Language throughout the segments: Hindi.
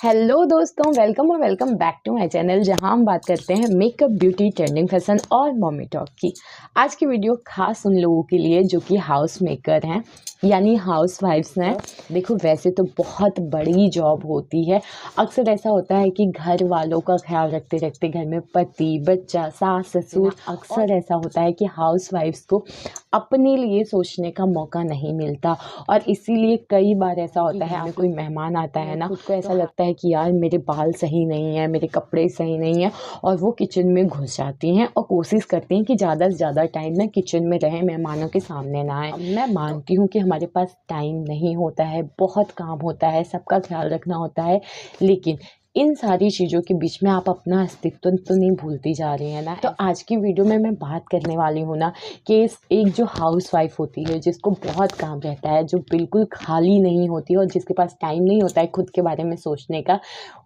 हेलो दोस्तों, वेलकम और welcome back to my channel जहां हम बात करते हैं मेकअप, ब्यूटी, ट्रेंडिंग फैशन और मम्मी टॉक की। आज की वीडियो खास उन लोगों के लिए जो कि हाउस मेकर हैं, यानी हाउस वाइफ्स हैं। देखो, वैसे तो बहुत बड़ी जॉब होती है। अक्सर ऐसा होता है कि घर वालों का ख्याल रखते रखते घर में पति, बच्चा, सास, ससुर, अक्सर ऐसा होता है कि हाउस वाइफ्स को अपने लिए सोचने का मौका नहीं मिलता। और इसीलिए कई बार ऐसा होता है, हमें कोई मेहमान आता है ना, खुद को ऐसा लगता है कि यार मेरे बाल सही नहीं है, मेरे कपड़े सही नहीं है, और वो किचन में घुस जाती हैं और कोशिश करती हैं कि ज़्यादा से ज़्यादा टाइम ना किचन में रहें, मेहमानों के सामने ना आए। मैं मानती हूँ कि हमारे पास टाइम नहीं होता है, बहुत काम होता है, सबका ख्याल रखना होता है, लेकिन इन सारी चीज़ों के बीच में आप अपना अस्तित्व तो नहीं भूलती जा रही हैं ना। तो आज की वीडियो में मैं बात करने वाली हूँ ना कि एक जो हाउस वाइफ होती है, जिसको बहुत काम रहता है, जो बिल्कुल खाली नहीं होती और जिसके पास टाइम नहीं होता है खुद के बारे में सोचने का,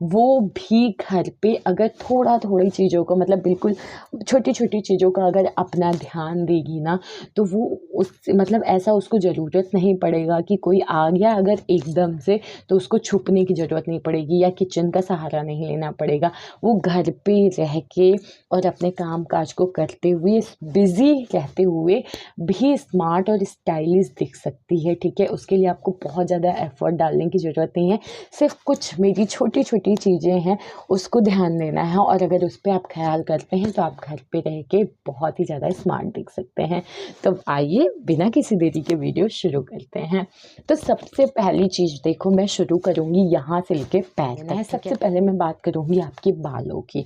वो भी घर पे अगर थोड़ी चीज़ों को, मतलब बिल्कुल छोटी छोटी चीज़ों का अगर अपना ध्यान देगी ना, तो वो उस मतलब ऐसा उसको ज़रूरत नहीं पड़ेगा कि कोई आ गया अगर एकदम से, तो उसको छुपने की ज़रूरत नहीं पड़ेगी या किचन का सहारा नहीं लेना पड़ेगा। वो घर पे रह के और अपने काम काज को करते हुए, बिज़ी रहते हुए भी स्मार्ट और स्टाइलिश दिख सकती है। ठीक है, उसके लिए आपको बहुत ज़्यादा एफर्ट डालने की ज़रूरत नहीं है। सिर्फ कुछ मेरी छोटी छोटी चीज़ें हैं, उसको ध्यान देना है, और अगर उस पर आप ख्याल करते हैं तो आप घर पे रह के बहुत ही ज़्यादा स्मार्ट दिख सकते हैं। तो आइए बिना किसी देरी के वीडियो शुरू करते हैं। तो सबसे पहली चीज़ देखो, मैं शुरू करूँगी यहाँ से लेके पैर तक। सबसे पहले मैं बात करूँगी आपके बालों की।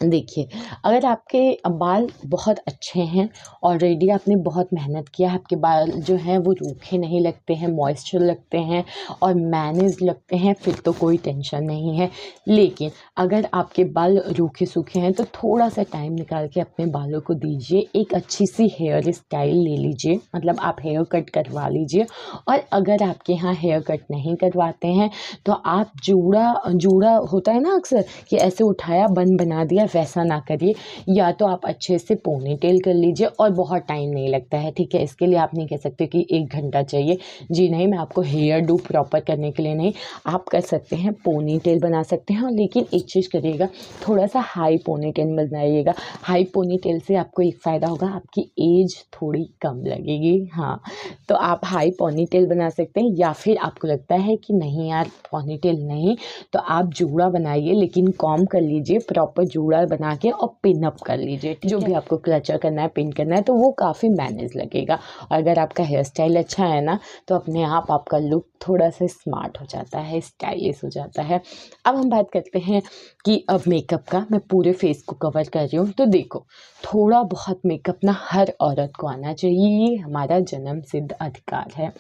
देखिए, अगर आपके बाल बहुत अच्छे हैं, ऑलरेडी आपने बहुत मेहनत किया है, आपके बाल जो हैं वो रूखे नहीं लगते हैं, मॉइस्चर लगते हैं और मैनेज लगते हैं, फिर तो कोई टेंशन नहीं है। लेकिन अगर आपके बाल रूखे सूखे हैं तो थोड़ा सा टाइम निकाल के अपने बालों को दीजिए, एक अच्छी सी हेयर स्टाइल ले लीजिए, मतलब आप हेयर कट करवा लीजिए। और अगर आपके यहाँ हेयर कट नहीं करवाते हैं तो आप जूड़ा होता है ना अक्सर, कि ऐसे उठाया बन बना दिया, वैसा ना करिए। या तो आप अच्छे से पोनी टेल कर लीजिए, और बहुत टाइम नहीं लगता है। ठीक है, इसके लिए आप नहीं कह सकते कि 1 घंटा चाहिए। जी नहीं, मैं आपको हेयर डू प्रॉपर करने के लिए नहीं, आप कर सकते हैं, पोनी टेल बना सकते हैं। लेकिन एक चीज़ करिएगा, थोड़ा सा हाई पोनी टेल बनाइएगा। हाई पोनी टेल से आपको एक फ़ायदा होगा, आपकी एज थोड़ी कम लगेगी। हाँ, तो आप हाई पोनी टेल बना सकते हैं। या फिर आपको लगता है कि नहीं यार, पोनी टेल नहीं, तो आप जूड़ा बनाइए, लेकिन कॉम कर लीजिए, प्रॉपर जूड़ा बना के, और पिन अप कर लीजिए। जो भी आपको क्लचर करना है, पिन करना है, तो वो काफ़ी मैनेज लगेगा। और अगर आपका हेयर स्टाइल अच्छा है ना, तो अपने आप आपका लुक थोड़ा सा स्मार्ट हो जाता है, स्टाइलिश हो जाता है। अब हम बात करते हैं कि अब मेकअप का, मैं पूरे फेस को कवर कर रही हूँ, तो देखो, थोड़ा बहुत मेकअप ना हर औरत को आना चाहिए, ये हमारा जन्म सिद्ध अधिकार है।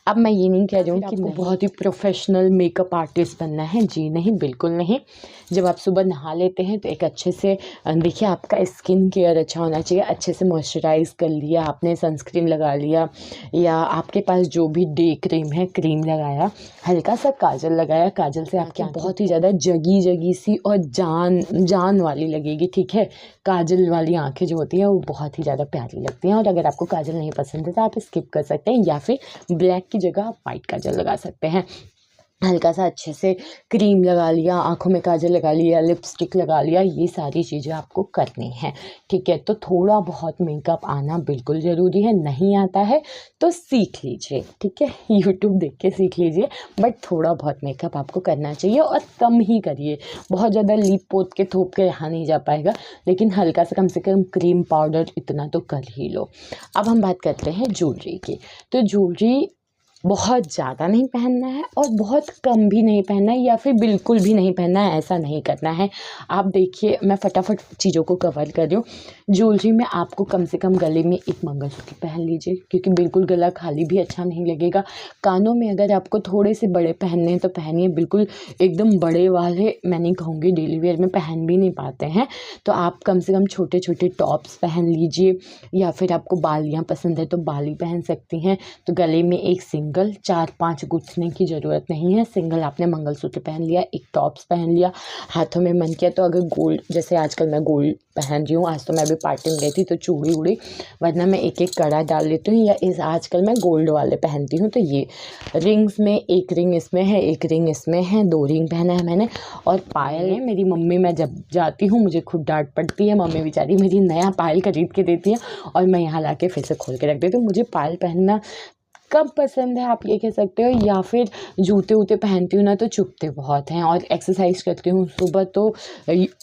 अब मैं ये नहीं कह रही हूँ कि आपको बहुत ही प्रोफेशनल मेकअप आर्टिस्ट बनना है, जी नहीं, बिल्कुल नहीं। जब आप सुबह नहा लेते हैं तो एक अच्छे से, देखिए, आपका स्किन केयर अच्छा होना चाहिए, अच्छे से मॉइस्चराइज़ कर लिया आपने, सनस्क्रीन लगा लिया, या आपके पास जो भी डे क्रीम है, क्रीम लगाया, हल्का सा काजल लगाया, काजल से आपकी बहुत ही ज़्यादा जगी जगी सी और जान वाली लगेगी। ठीक है, काजल वाली आँखें जो होती हैं वो बहुत ही ज़्यादा प्यारी लगती हैं। और अगर आपको काजल नहीं पसंद है तो आप स्किप कर सकते हैं, या फिर ब्लैक की जगह आप वाइट काजल लगा सकते हैं। हल्का सा अच्छे से क्रीम लगा लिया, आँखों में काजल लगा लिया, लिपस्टिक लगा लिया, ये सारी चीज़ें आपको करनी है। ठीक है, तो थोड़ा बहुत मेकअप आना बिल्कुल ज़रूरी है। नहीं आता है तो सीख लीजिए, ठीक है, यूट्यूब देख के सीख लीजिए, बट थोड़ा बहुत मेकअप आपको करना चाहिए, और कम ही करिए। बहुत ज़्यादा लीप पोत के थोप के यहाँ नहीं जा पाएगा, लेकिन हल्का सा, कम से कम क्रीम पाउडर इतना तो कर ही लो। अब हम बात करते हैं ज्वेलरी की। तो ज्वेलरी बहुत ज़्यादा नहीं पहनना है और बहुत कम भी नहीं पहनना है, या फिर बिल्कुल भी नहीं पहनना है, ऐसा नहीं करना है। आप देखिए, मैं फटाफट चीज़ों को कवर कर रही हूँ। ज्वेलरी में आपको कम से कम गले में एक मंगलसूत्र पहन लीजिए, क्योंकि बिल्कुल गला खाली भी अच्छा नहीं लगेगा। कानों में अगर आपको थोड़े से बड़े पहनने हैं तो पहनिए, बिल्कुल एकदम बड़े वाले मैं नहीं कहूँगी, डेली वेयर में पहन भी नहीं पाते हैं, तो आप कम से कम छोटे छोटे टॉप्स पहन लीजिए। या फिर आपको बालियाँ पसंद है तो बाली पहन सकती हैं, तो गले में एक सिंगल सिंगल 4-5 गूंथने की ज़रूरत नहीं है। सिंगल आपने मंगलसूत्र पहन लिया, एक टॉप्स पहन लिया, हाथों में मन किया तो अगर गोल्ड, जैसे आजकल मैं गोल्ड पहन रही हूँ, आज तो मैं अभी पार्टी में गई थी तो चूड़ी उड़ी, वरना मैं एक एक कड़ा डाल लेती हूँ, या इस आजकल मैं गोल्ड वाले पहनती हूँ। तो ये रिंग्स में एक रिंग इसमें है, एक रिंग इसमें है, 2 रिंग पहना है मैंने। और पायल है मेरी मम्मी, मैं जब जाती हूँ मुझे खुद डांट पड़ती है, मम्मी बेचारी मेरी नया पायल खरीद के देती है और मैं यहाँ ला के फिर से खोल के रख देती हूँ। मुझे पायल पहनना कब पसंद है आप ये कह सकते हो, या फिर जूते वूते पहनती हूँ ना तो चुभते बहुत हैं, और एक्सरसाइज करती हूँ सुबह तो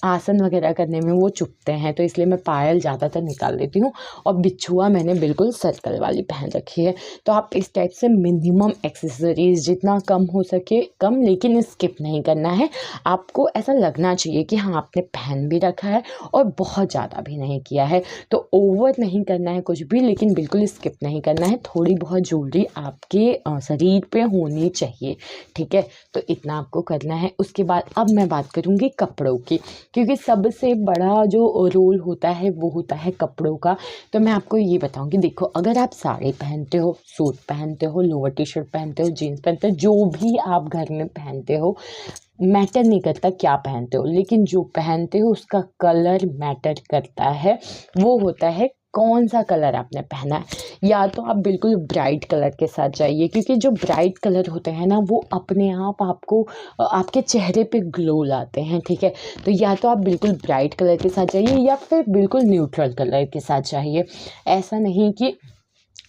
आसन वगैरह करने में वो चुभते हैं, तो इसलिए मैं पायल ज़्यादातर निकाल देती हूँ। और बिछुआ मैंने बिल्कुल सर्कल वाली पहन रखी है। तो आप इस टाइप से मिनिमम एक्सेसरीज जितना कम हो सके कम, लेकिन स्किप नहीं करना है। आपको ऐसा लगना चाहिए कि हाँ आपने पहन भी रखा है और बहुत ज़्यादा भी नहीं किया है। तो ओवर नहीं करना है कुछ भी, लेकिन बिल्कुल स्किप नहीं करना है। थोड़ी बहुत ज्वेलरी आपके शरीर पे होनी चाहिए, ठीक है। तो इतना आपको करना है। उसके बाद अब मैं बात करूँगी कपड़ों की, क्योंकि सबसे बड़ा जो रोल होता है वो होता है कपड़ों का। तो मैं आपको ये बताऊँगी, देखो अगर आप साड़ी पहनते हो, सूट पहनते हो, लोअर टी शर्ट पहनते हो, जीन्स पहनते हो, जो भी आप घर में पहनते हो, मैटर नहीं करता क्या पहनते हो, लेकिन जो पहनते हो उसका कलर मैटर करता है। वो होता है कौन सा कलर आपने पहना है। या तो आप बिल्कुल ब्राइट कलर के साथ जाइए, क्योंकि जो ब्राइट कलर होते हैं ना वो अपने आप आपको आपके चेहरे पे ग्लो लाते हैं, ठीक है। तो या तो आप बिल्कुल ब्राइट कलर के साथ जाइए या फिर बिल्कुल न्यूट्रल कलर के साथ जाइए। ऐसा नहीं कि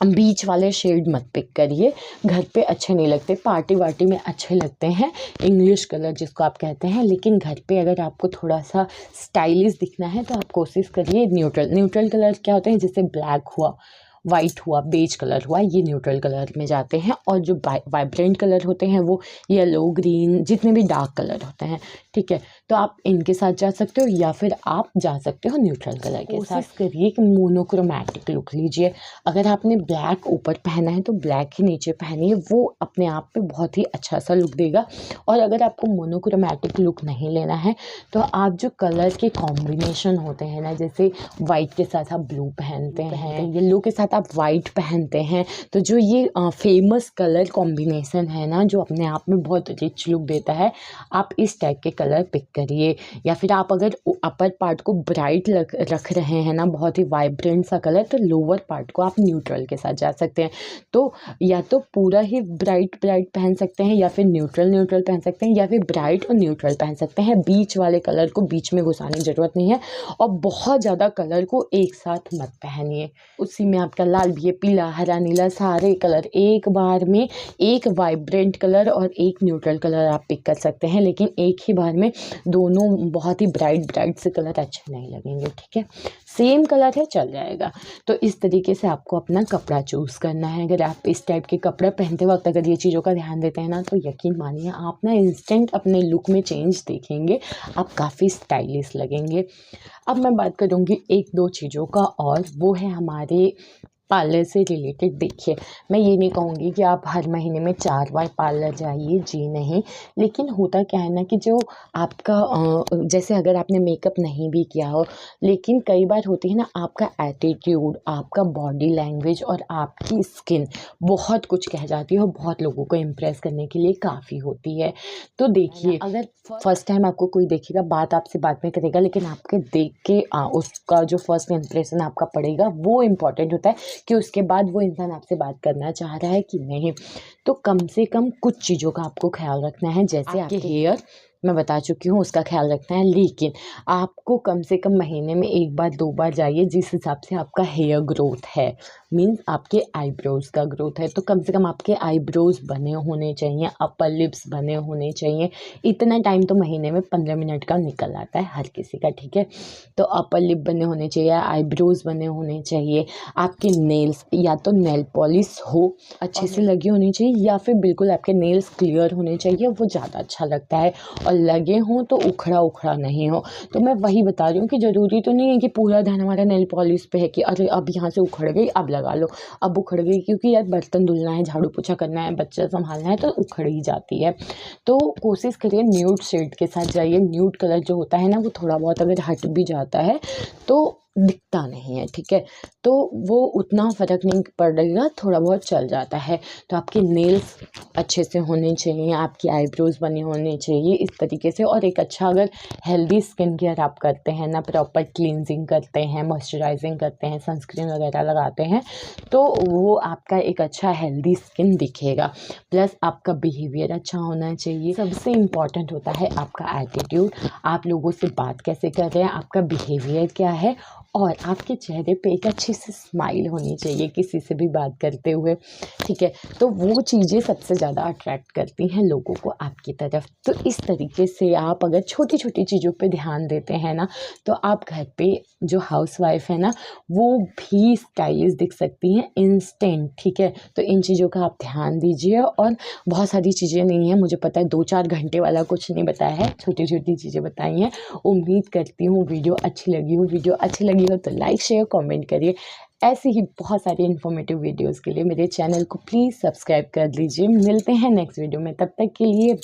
बीच वाले शेड मत पिक करिए, घर पे अच्छे नहीं लगते, पार्टी वार्टी में अच्छे लगते हैं इंग्लिश कलर जिसको आप कहते हैं, लेकिन घर पे अगर आपको थोड़ा सा स्टाइलिश दिखना है तो आप कोशिश करिए न्यूट्रल कलर क्या होते हैं, जैसे ब्लैक हुआ, वाइट हुआ, बेज कलर हुआ, ये न्यूट्रल कलर में जाते हैं। और जो वाइब्रेंट कलर होते हैं वो येलो, ग्रीन, जितने भी डार्क कलर होते हैं, ठीक है। तो आप इनके साथ जा सकते हो या फिर आप जा सकते हो न्यूट्रल कलर के साथ। कोशिश करिए कि मोनोक्रोमैटिक लुक लीजिए। अगर आपने ब्लैक ऊपर पहना है तो ब्लैक ही नीचे पहनिए, वो अपने आप पे बहुत ही अच्छा सा लुक देगा। और अगर आपको मोनोक्रोमैटिक लुक नहीं लेना है तो आप जो कलर के कॉम्बिनेशन होते हैं ना, जैसे वाइट के साथ आप ब्लू पहनते हैं, येलो के साथ आप वाइट पहनते हैं, तो जो ये फेमस कलर कॉम्बिनेशन है ना, जो अपने आप में बहुत रिच लुक देता है, आप इस टाइप के कलर पिक करिए। या फिर आप अगर अपर पार्ट को ब्राइट रख रहे हैं ना, बहुत ही वाइब्रेंट सा कलर, तो लोअर पार्ट को आप न्यूट्रल के साथ जा सकते हैं। तो या तो पूरा ही ब्राइट पहन सकते हैं, या फिर न्यूट्रल पहन सकते हैं, या फिर ब्राइट और न्यूट्रल पहन सकते हैं। बीच वाले कलर को बीच में घुसाने की ज़रूरत नहीं है, और बहुत ज़्यादा कलर को एक साथ मत पहनिए। उसी में आपका लाल भी है, पीला, हरा, नीला, सारे कलर एक बार में, एक वाइब्रेंट कलर और एक न्यूट्रल कलर आप पिक कर सकते हैं, लेकिन एक ही बार में दोनों बहुत ही ब्राइट से कलर अच्छे नहीं लगेंगे, ठीक है। सेम कलर है चल जाएगा। तो इस तरीके से आपको अपना कपड़ा चूज़ करना है। अगर आप इस टाइप के कपड़े पहनते वक्त अगर ये चीज़ों का ध्यान देते हैं ना, तो यकीन मानिए आप ना इंस्टेंट अपने लुक में चेंज देखेंगे, आप काफ़ी स्टाइलिश लगेंगे। अब मैं बात करूँगी 1-2 चीज़ों का, और वो है हमारे पार्लर से रिलेटेड। देखिए, मैं ये नहीं कहूँगी कि आप हर महीने में 4 बार पार्लर जाइए, जी नहीं। लेकिन होता क्या है ना कि जो आपका जैसे अगर आपने मेकअप नहीं भी किया हो, लेकिन कई बार होती है ना, आपका एटीट्यूड, आपका बॉडी लैंग्वेज और आपकी स्किन बहुत कुछ कह जाती है और बहुत लोगों को इम्प्रेस करने के लिए काफ़ी होती है। तो देखिए, अगर फर्स्ट टाइम आपको कोई देखेगा, बात आपसे बाद में करेगा, लेकिन आपके देख के उसका जो फर्स्ट इंप्रेशन आपका पड़ेगा वो इम्पॉर्टेंट होता है कि उसके बाद वो इंसान आपसे बात करना चाह रहा है कि नहीं। तो कम से कम कुछ चीज़ों का आपको ख्याल रखना है, जैसे आपके हेयर, मैं बता चुकी हूँ, उसका ख्याल रखना है। लेकिन आपको कम से कम महीने में 1 बार 2 बार जाइए, जिस हिसाब से आपका हेयर ग्रोथ है, मीन्स आपके आईब्रोज़ का ग्रोथ है, तो कम से कम आपके आईब्रोज़ बने होने चाहिए, अपर लिप्स बने होने चाहिए। इतना टाइम तो महीने में 15 मिनट का निकल आता है हर किसी का, ठीक है। तो अपर लिप बने होने चाहिए, आईब्रोज़ बने होने चाहिए। आपके नेल्स, या तो नेल पॉलिश हो अच्छे से लगी होनी चाहिए, या फिर बिल्कुल आपके नेल्स क्लियर होने चाहिए, वो ज़्यादा अच्छा लगता है। और लगे हों तो उखड़ा नहीं हो। तो मैं वही बता रही हूँ कि ज़रूरी तो नहीं है कि पूरा ध्यान हमारा नेल पॉलिश पे है कि अरे अब यहाँ से उखड़ गई, अब लगा लो, अब उखड़ गई, क्योंकि यार बर्तन धुलना है, झाड़ू पोछा करना है, बच्चा संभालना है, तो उखड़ ही जाती है। तो कोशिश करिए न्यूड शेड के साथ जाइए। न्यूड कलर जो होता है ना, वो थोड़ा बहुत अगर हट भी जाता है तो दिखता नहीं है, ठीक है। तो वो उतना फ़र्क नहीं पड़ेगा, थोड़ा बहुत चल जाता है। तो आपके नेल्स अच्छे से होने चाहिए, आपकी आईब्रोज़ बनी होनी चाहिए इस तरीके से। और एक अच्छा अगर हेल्दी स्किन केयर आप करते हैं ना, प्रॉपर क्लींजिंग करते हैं, मॉइस्चराइजिंग करते हैं, सनस्क्रीन वगैरह लगाते हैं, तो वो आपका एक अच्छा हेल्दी स्किन दिखेगा। प्लस आपका बिहेवियर अच्छा होना चाहिए। सबसे इम्पॉर्टेंट होता है आपका एटीट्यूड, आप लोगों से बात कैसे कर रहे हैं, आपका बिहेवियर क्या है, और आपके चेहरे पे एक अच्छी सी स्माइल होनी चाहिए किसी से भी बात करते हुए, ठीक है। तो वो चीज़ें सबसे ज़्यादा अट्रैक्ट करती हैं लोगों को आपकी तरफ। तो इस तरीके से आप अगर छोटी छोटी चीज़ों पे ध्यान देते हैं ना, तो आप घर पे जो हाउसवाइफ है ना, वो भी स्टाइलिश दिख सकती हैं इंस्टेंट, ठीक है। तो इन चीज़ों का आप ध्यान दीजिए। और बहुत सारी चीज़ें नहीं हैं, मुझे पता है 2-4 घंटे वाला कुछ नहीं बताया है, छोटी छोटी चीज़ें बताई हैं। उम्मीद करती हूँ वीडियो अच्छी लगी हो तो लाइक शेयर कमेंट करिए। ऐसी ही बहुत सारी इन्फॉर्मेटिव वीडियोस के लिए मेरे चैनल को प्लीज़ सब्सक्राइब कर लीजिए। मिलते हैं नेक्स्ट वीडियो में, तब तक के लिए